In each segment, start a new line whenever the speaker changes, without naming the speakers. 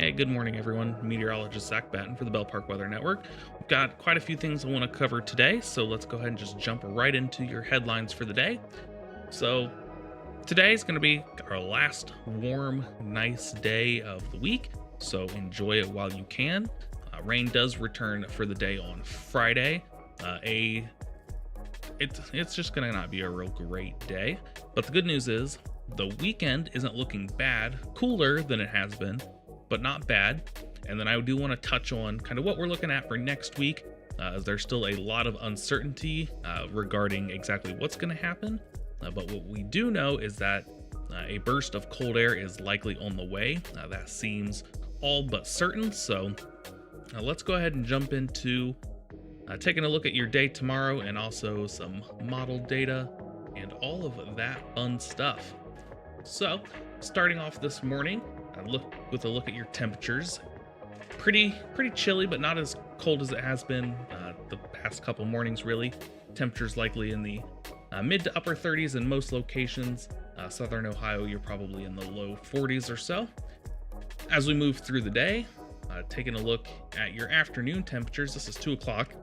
Hey, good morning, everyone. Meteorologist Zach Batten for the Bell Park Weather Network. We've got quite a few things I want to cover today, so let's go ahead and just jump right into your headlines for the day. So, today is going to be our last warm, nice day of the week, so enjoy it while you can. Rain does return for the day on Friday. It's just going to not be a real great day, but the good news is the weekend isn't looking bad, cooler than it has been, but not bad. And then I do want to touch on kind of what we're looking at for next week, as there's still a lot of uncertainty regarding exactly what's going to happen. But what we do know is that a burst of cold air is likely on the way. That seems all but certain. So let's go ahead and jump into taking a look at your day tomorrow and also some model data and all of that fun stuff. So starting off this morning, look at your temperatures. Pretty chilly, but not as cold as it has been the past couple mornings, really. Temperatures likely in the mid to upper 30s in most locations. Southern Ohio, you're probably in the low 40s or so. As we move through the day, taking a look at your afternoon temperatures, this is 2 o'clock.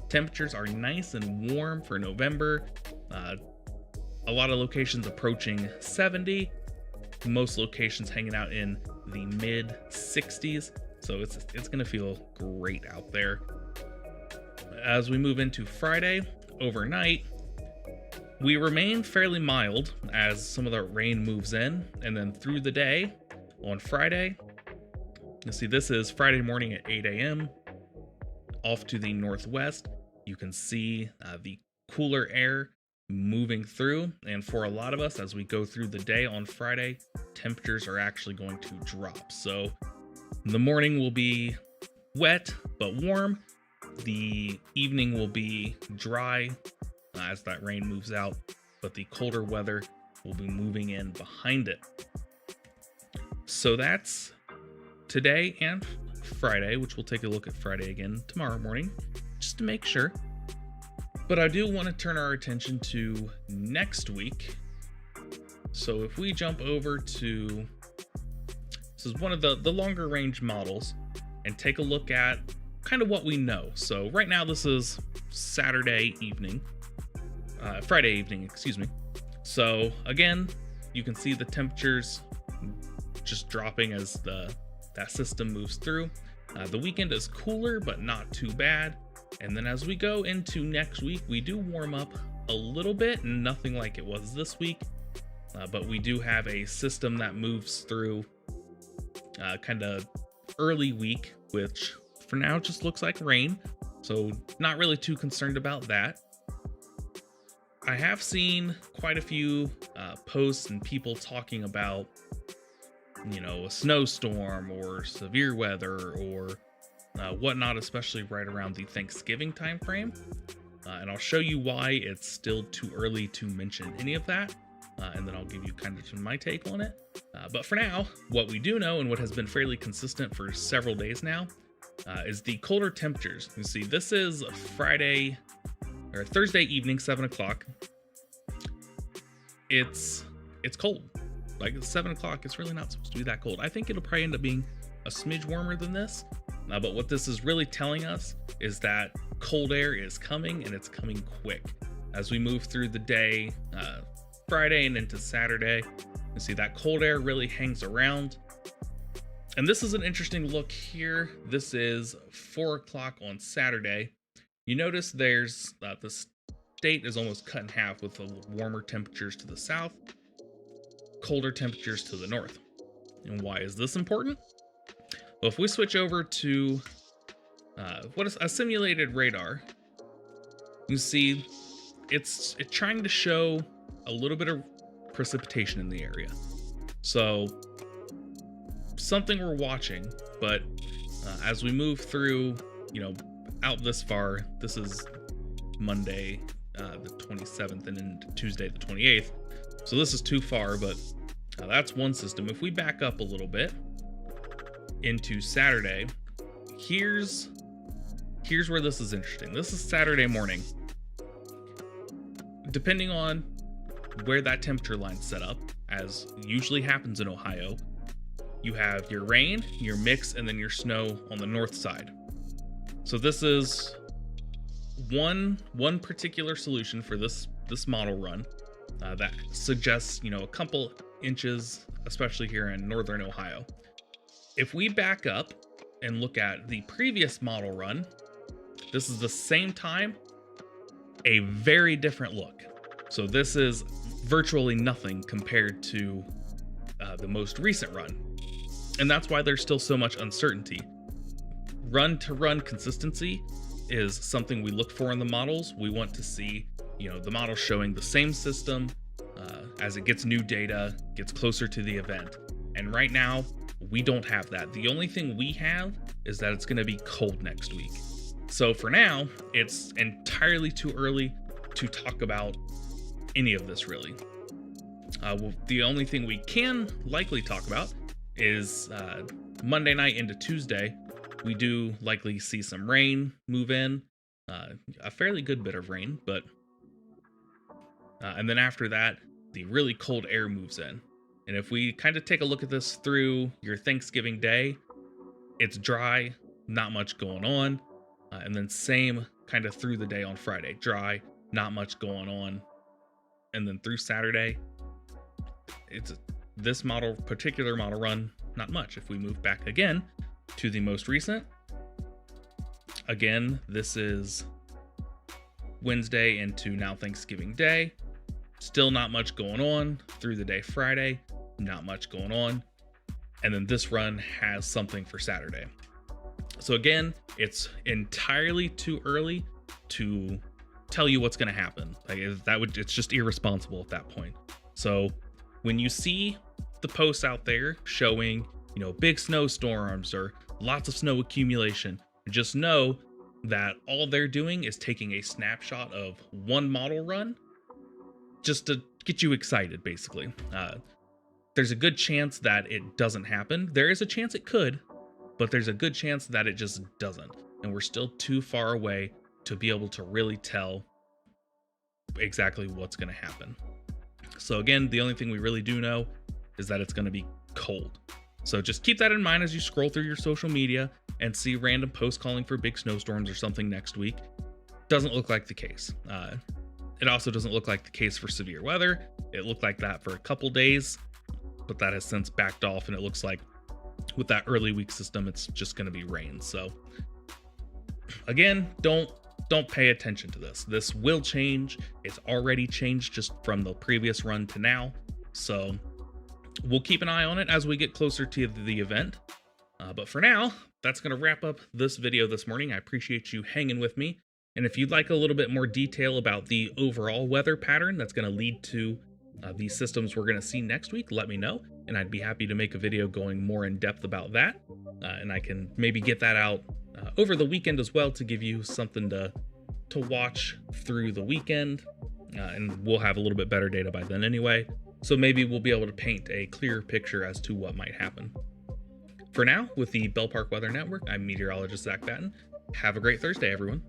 Temperatures are nice and warm for November. A lot of locations approaching 70. Most locations hanging out in the mid 60s, so it's gonna feel great out there. As we move into Friday, overnight, we remain fairly mild as some of the rain moves in, and then through the day on Friday, you see this is Friday morning at 8 a.m. Off to the northwest, you can see the cooler air moving through, and for a lot of us as we go through the day on Friday, temperatures are actually going to drop. So the morning will be wet but warm. The evening will be dry as that rain moves out, but the colder weather will be moving in behind it. So that's today and Friday, which we'll take a look at Friday again tomorrow morning just to make sure. But I do want to turn our attention to next week. So if we jump over to, this is one of the longer range models, and take a look at kind of what we know. So right now this is Friday evening, excuse me. So again, you can see the temperatures just dropping as that system moves through. The weekend is cooler, but not too bad. And then as we go into next week, we do warm up a little bit, nothing like it was this week. But we do have a system that moves through kind of early week, which for now just looks like rain. So not really too concerned about that. I have seen quite a few posts and people talking about, a snowstorm or severe weather or whatnot, especially right around the Thanksgiving time frame. And I'll show you why it's still too early to mention any of that. And then I'll give you kind of my take on it. But for now, what we do know and what has been fairly consistent for several days now is the colder temperatures. You see, this is Thursday evening, 7 o'clock. It's cold. Like it's 7 o'clock, it's really not supposed to be that cold. I think it'll probably end up being a smidge warmer than this. But what this is really telling us is that cold air is coming, and it's coming quick. As we move through the day, Friday and into Saturday, you see that cold air really hangs around. And this is an interesting look here. This is 4 o'clock on Saturday. You notice there's the state is almost cut in half with the warmer temperatures to the south, colder temperatures to the north. And why is this important? Well, if we switch over to what is a simulated radar, you see it's trying to show a little bit of precipitation in the area. So something we're watching, but as we move through, out this far, this is Monday, the 27th, and into Tuesday, the 28th. So this is too far, but that's one system. If we back up a little bit into Saturday, here's where this is interesting. This is Saturday morning. Depending on where that temperature line's set up, as usually happens in Ohio, you have your rain, your mix, and then your snow on the north side. So this is one particular solution for this model run that suggests, a couple inches, especially here in northern Ohio. If we back up and look at the previous model run, this is the same time, a very different look. So this is virtually nothing compared to the most recent run. And that's why there's still so much uncertainty. Run to run consistency is something we look for in the models. We want to see, the model showing the same system as it gets new data, gets closer to the event. And right now, we don't have that. The only thing we have is that it's going to be cold next week. So for now, it's entirely too early to talk about any of this, really. The only thing we can likely talk about is Monday night into Tuesday. We do likely see some rain move in, a fairly good bit of rain, but and then after that, the really cold air moves in. And if we kind of take a look at this through your Thanksgiving day, it's dry, not much going on. And then same kind of through the day on Friday, dry, not much going on. And then through Saturday, it's this particular model run, not much. If we move back again to the most recent, again, this is Wednesday into now Thanksgiving Day. Still not much going on through the day Friday, not much going on. And then this run has something for Saturday. So again, it's entirely too early to tell you what's going to happen. It's just irresponsible at that point. So when you see the posts out there showing, big snowstorms or lots of snow accumulation, just know that all they're doing is taking a snapshot of one model run just to get you excited, basically. There's a good chance that it doesn't happen. There is a chance it could, but there's a good chance that it just doesn't. And we're still too far away to be able to really tell exactly what's going to happen. So again, the only thing we really do know is that it's going to be cold. So just keep that in mind as you scroll through your social media and see random posts calling for big snowstorms or something next week. Doesn't look like the case. It also doesn't look like the case for severe weather. It looked like that for a couple days, but that has since backed off, and it looks like with that early week system, it's just going to be rain. So again, don't pay attention to this. This will change. It's already changed just from the previous run to now. So we'll keep an eye on it as we get closer to the event. But for now, that's going to wrap up this video this morning. I appreciate you hanging with me. And if you'd like a little bit more detail about the overall weather pattern that's going to lead to these systems we're going to see next week, let me know. And I'd be happy to make a video going more in depth about that. And I can maybe get that out over the weekend as well to give you something to watch through the weekend. And we'll have a little bit better data by then anyway. So maybe we'll be able to paint a clearer picture as to what might happen. For now, with the Bell Park Weather Network, I'm meteorologist Zach Batten. Have a great Thursday, everyone.